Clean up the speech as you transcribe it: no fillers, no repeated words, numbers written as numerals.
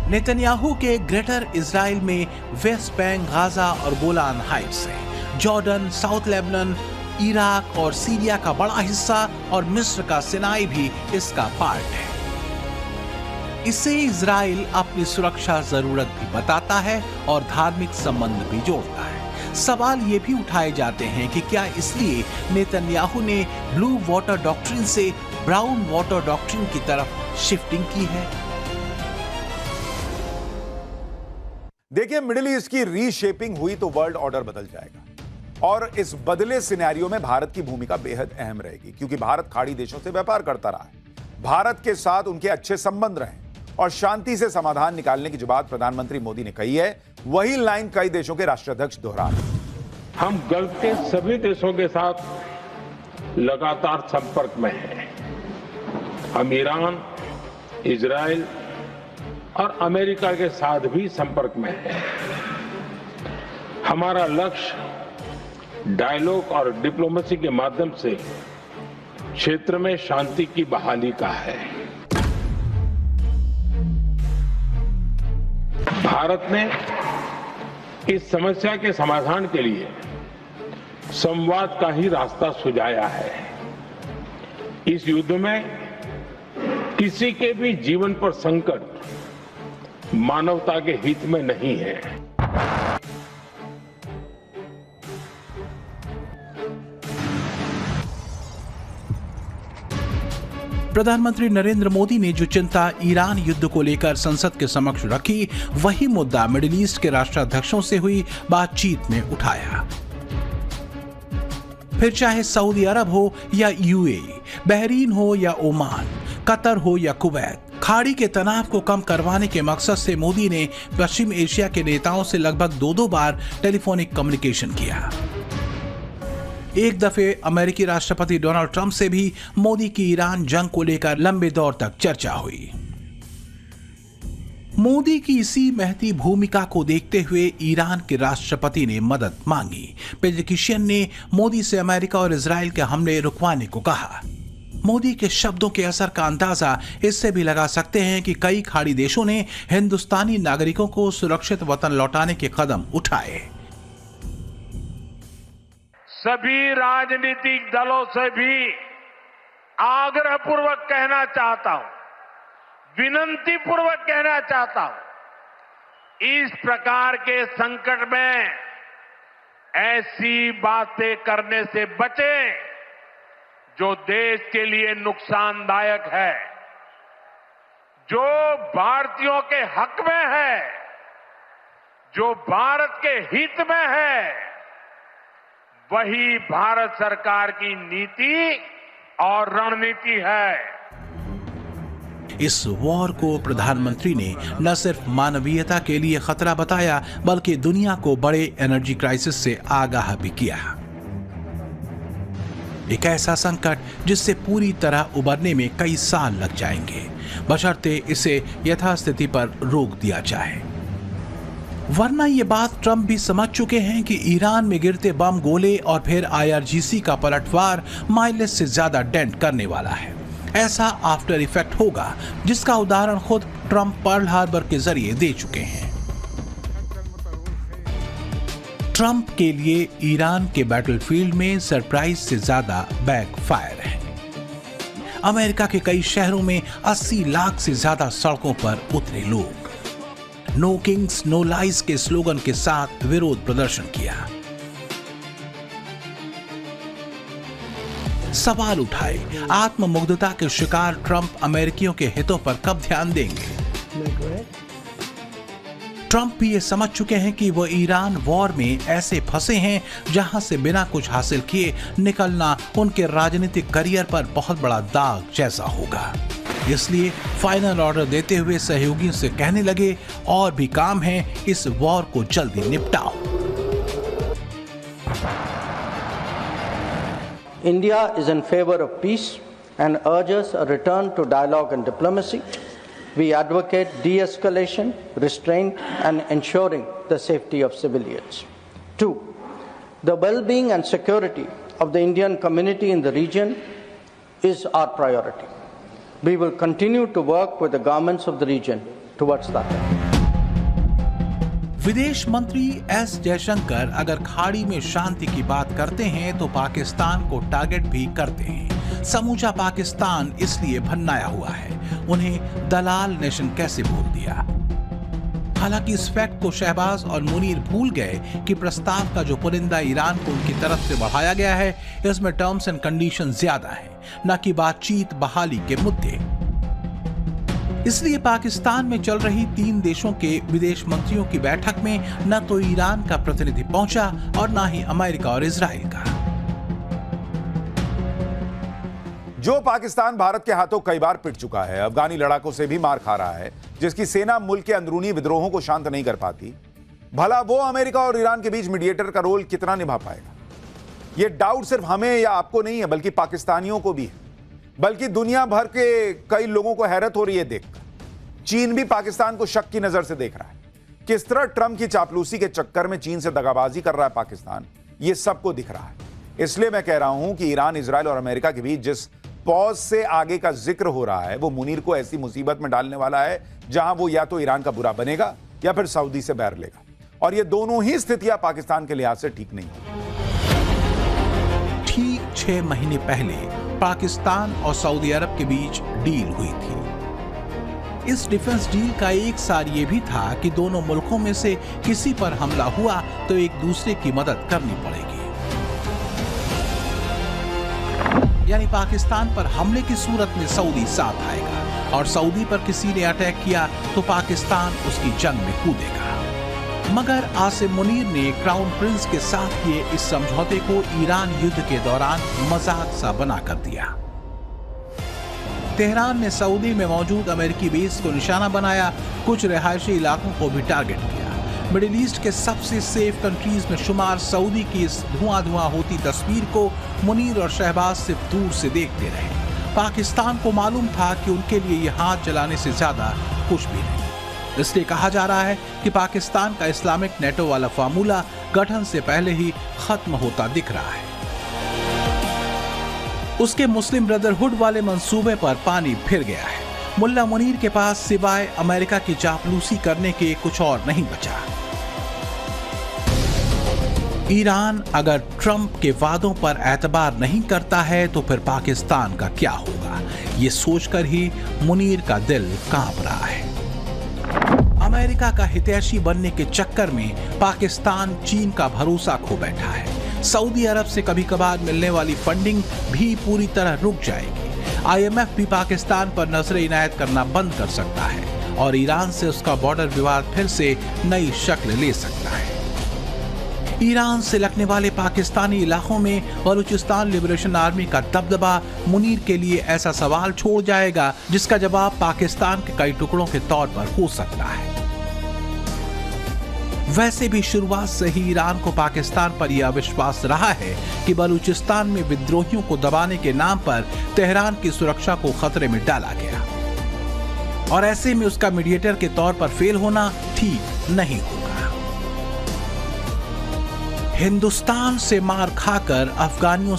Netanyahu के greater Israel में West Bank, Gaza और गोलान हाइट्स है। जॉर्डन, साउथ लेबनान, इराक और सीरिया का बड़ा हिस्सा और मिस्र का सिनाई भी इसका पार्ट है। इससे इजराइल अपनी सुरक्षा जरूरत भी बताता है और धार्मिक संबंध भी जोड़ता है। सवाल ये भी उठाए जाते हैं कि क्या इसलिए नेतन्याहू ने ब्लू वाटर डॉक्ट्रिन से ब्राउन वाटर डॉक्ट्रिन की तरफ शिफ्टिंग की है। देखिए, मिडिल ईस्ट की रीशेपिंग हुई तो वर्ल्ड ऑर्डर बदल जाएगा और इस बदले सिनेरियो में भारत की भूमिका बेहद अहम रहेगी, क्योंकि भारत खाड़ी देशों से व्यापार करता रहा है। भारत के साथ उनके अच्छे संबंध रहे और शांति से समाधान निकालने की जो बात प्रधानमंत्री मोदी ने कही है, वही लाइन कई देशों के राष्ट्राध्यक्ष दोहरा रहे हैं। हम गल्फ के सभी देशों के साथ लगातार संपर्क में हैं। हम ईरान, इजराइल और अमेरिका के साथ भी संपर्क में हैं। हमारा लक्ष्य डायलॉग और डिप्लोमेसी के माध्यम से क्षेत्र में शांति की बहाली का है। भारत ने इस समस्या के समाधान के लिए संवाद का ही रास्ता सुझाया है। इस युद्ध में किसी के भी जीवन पर संकट मानवता के हित में नहीं है। प्रधानमंत्री नरेंद्र मोदी ने जो चिंता ईरान युद्ध को लेकर संसद के समक्ष रखी, वही मुद्दा मिडिल ईस्ट के राष्ट्राध्यक्षों से हुई बातचीत में उठाया। फिर चाहे सऊदी अरब हो या यूएई, बहरीन हो या ओमान, कतर हो या कुवैत, खाड़ी के तनाव को कम करवाने के मकसद से मोदी ने पश्चिम एशिया के नेताओं से लगभग 2-2 बार टेलीफोनिक कम्युनिकेशन किया। एक दफे अमेरिकी राष्ट्रपति डोनाल्ड ट्रंप से भी मोदी की ईरान जंग को लेकर लंबे दौर तक चर्चा हुई। मोदी की इसी महती भूमिका को देखते हुए ईरान के राष्ट्रपति ने मदद मांगी। पेजेकिशियन ने मोदी से अमेरिका और इजराइल के हमले रुकवाने को कहा। मोदी के शब्दों के असर का अंदाजा इससे भी लगा सकते हैं कि कई खाड़ी देशों ने हिंदुस्तानी नागरिकों को सुरक्षित वतन लौटाने के कदम उठाए। सभी राजनीतिक दलों से भी आग्रहपूर्वक कहना चाहता हूं, विनती पूर्वक कहना चाहता हूं, इस प्रकार के संकट में ऐसी बातें करने से बचें जो देश के लिए नुकसानदायक है, जो भारतीयों के हक में है, जो भारत के हित में है। वही भारत सरकार की नीति और रणनीति है। इस वॉर को प्रधानमंत्री ने न सिर्फ मानवीयता के लिए खतरा बताया, बल्कि दुनिया को बड़े एनर्जी क्राइसिस से आगाह भी किया। एक ऐसा संकट जिससे पूरी तरह उबरने में कई साल लग जाएंगे, बशर्ते इसे यथास्थिति पर रोक दिया जाए। वरना ये बात ट्रंप भी समझ चुके हैं कि ईरान में गिरते बम, गोले और फिर आईआरजीसी का पलटवार माइलेज से ज्यादा डेंट करने वाला है। ऐसा आफ्टर इफेक्ट होगा जिसका उदाहरण खुद ट्रंप पर्ल हार्बर के जरिए दे चुके हैं। ट्रंप के लिए ईरान के बैटलफील्ड में सरप्राइज से ज्यादा बैकफायर है। अमेरिका के कई शहरों में 80 लाख से ज्यादा सड़कों पर उतरे लोग नो किंग्स नो लाइज के स्लोगन के साथ विरोध प्रदर्शन किया। सवाल उठाए, आत्ममुग्धता के शिकार ट्रंप अमेरिकियों के हितों पर कब ध्यान देंगे? ट्रंप भी ये समझ चुके हैं कि वो ईरान वॉर में ऐसे फंसे हैं जहां से बिना कुछ हासिल किए निकलना उनके राजनीतिक करियर पर बहुत बड़ा दाग जैसा होगा। इसलिए फाइनल ऑर्डर देते हुए सहयोगियों से कहने लगे, और भी काम है, इस वॉर को जल्दी निपटाओ। India is in favor of peace and urges a return to dialogue and diplomacy. We advocate de-escalation, restraint, and ensuring the safety of civilians. 2. The well-being and security of the Indian community in the region is our priority. We will continue to work with the governments of the region towards that end. विदेश मंत्री S Jaishankar अगर खाड़ी में शांति की बात करते हैं तो पाकिस्तान को टारगेट भी करते हैं। समूचा पाकिस्तान इसलिए भन्नाया हुआ है। उन्हें दलाल नेशन कैसे बोल दिया। हालांकि इस फैक्ट को शहबाज और मुनीर भूल गए कि प्रस्ताव का जो पुरिंदा ईरान को उनकी तरफ से बढ़ाया गया है, इसमें टर्म्स एंड कंडीशन ज्यादा है, न कि बातचीत बहाली के मुद्दे। इसलिए पाकिस्तान में चल रही 3 देशों के विदेश मंत्रियों की बैठक में न तो ईरान का प्रतिनिधि पहुंचा और न ही अमेरिका और इजराइल का। जो पाकिस्तान भारत के हाथों कई बार पिट चुका है, अफगानी लड़ाकों से भी मार खा रहा है, जिसकी सेना मुल्क के अंदरूनी विद्रोहों को शांत नहीं कर पाती, भला वो अमेरिका और ईरान के बीच मीडिएटर का रोल कितना निभा पाएगा? यह डाउट सिर्फ हमें या आपको नहीं है, बल्कि पाकिस्तानियों को भी है, बल्कि दुनिया भर के कई लोगों को हैरत हो रही है देखकर। चीन भी पाकिस्तान को शक की नजर से देख रहा है। किस तरह ट्रंप की चापलूसी के चक्कर में चीन से दगाबाजी कर रहा है पाकिस्तान, यह सबको दिख रहा है। इसलिए मैं कह रहा हूं कि ईरान, इजराइल और अमेरिका के बीच जिस पॉज से आगे का जिक्र हो रहा है, वो मुनीर को ऐसी मुसीबत में डालने वाला है जहां वो या तो ईरान का बुरा बनेगा या फिर सऊदी से बैर लेगा, और ये दोनों ही स्थितियां पाकिस्तान के लिहाज से ठीक नहीं होंगी। ठीक 6 महीने पहले पाकिस्तान और सऊदी अरब के बीच डील हुई थी। इस डिफेंस डील का एक सार ये भी था कि दोनों मुल्कों में से किसी पर हमला हुआ तो एक दूसरे की मदद करनी पड़ेगी। यानी पाकिस्तान पर हमले की सूरत में सऊदी साथ आएगा और सऊदी पर किसी ने अटैक किया तो पाकिस्तान उसकी जंग में कूदेगा। मगर आसिम मुनीर ने क्राउन प्रिंस के साथ किए इस समझौते को ईरान युद्ध के दौरान मजाक सा बना कर दिया। तेहरान ने सऊदी में मौजूद अमेरिकी बेस को निशाना बनाया, कुछ रिहायशी इलाकों को भी टारगेट किया। मिडिल ईस्ट के सबसे सेफ कंट्रीज में शुमार सऊदी की इस धुआं होती तस्वीर को मुनीर और शहबाज सिर्फ दूर से देखते रहे। पाकिस्तान को मालूम था कि उनके लिए ये हाथ जलाने से ज्यादा कुछ भी नहीं। इसलिए कहा जा रहा है कि पाकिस्तान का इस्लामिक नेटो वाला फार्मूला गठन से पहले ही खत्म होता दिख रहा है। उसके मुस्लिम ब्रदरहुड वाले मंसूबे पर पानी फिर गया है। मुल्ला मुनीर के पास सिवाय अमेरिका की चापलूसी करने के कुछ और नहीं बचा। ईरान अगर ट्रंप के वादों पर एतबार नहीं करता है तो फिर पाकिस्तान का क्या होगा, ये सोचकर ही मुनीर का दिल कांप रहा है। अमेरिका का हितैषी बनने के चक्कर में पाकिस्तान चीन का भरोसा खो बैठा है। सऊदी अरब से कभी कभार मिलने वाली फंडिंग भी पूरी तरह रुक जाएगी। IMF भी पाकिस्तान पर नजरें इनायत करना बंद कर सकता है और ईरान से उसका बॉर्डर विवाद फिर से नई शक्ल ले सकता है। ईरान से लगने वाले पाकिस्तानी इलाकों में बलूचिस्तान लिबरेशन आर्मी का दबदबा मुनीर के लिए ऐसा सवाल छोड़ जाएगा जिसका जवाब पाकिस्तान के कई टुकड़ों के तौर पर हो सकता है। वैसे भी शुरुआत से ही ईरान को पाकिस्तान पर यह अविश्वास रहा है कि बलूचिस्तान में विद्रोहियों को दबाने के नाम पर तेहरान की सुरक्षा को खतरे में डाला गया और ऐसे में उसका मीडिएटर के तौर पर फेल होना ठीक नहीं होगा। हिंदुस्तान से मार खाकर अफगानियों